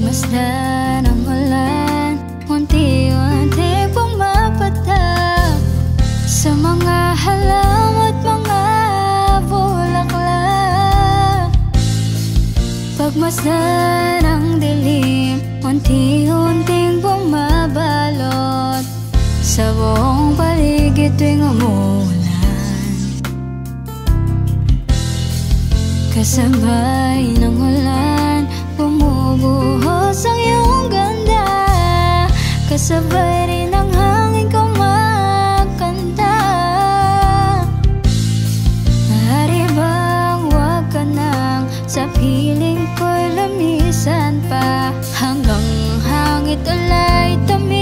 Pagmasdan ang ulan, unti-unti pumapatak sa mga halam at mga bulaklak. Pagmasdan ang dilim, unti-unting bumabalot sa buong paligid tuwing umuulan. Kasabay ng ulan, bumubuhos ang iyong ganda. Kasabay rin ang hangin kumakanta. Maaari bang wag ka nang sa piling ko'y lamisan pa, hanggang hangit alay tamis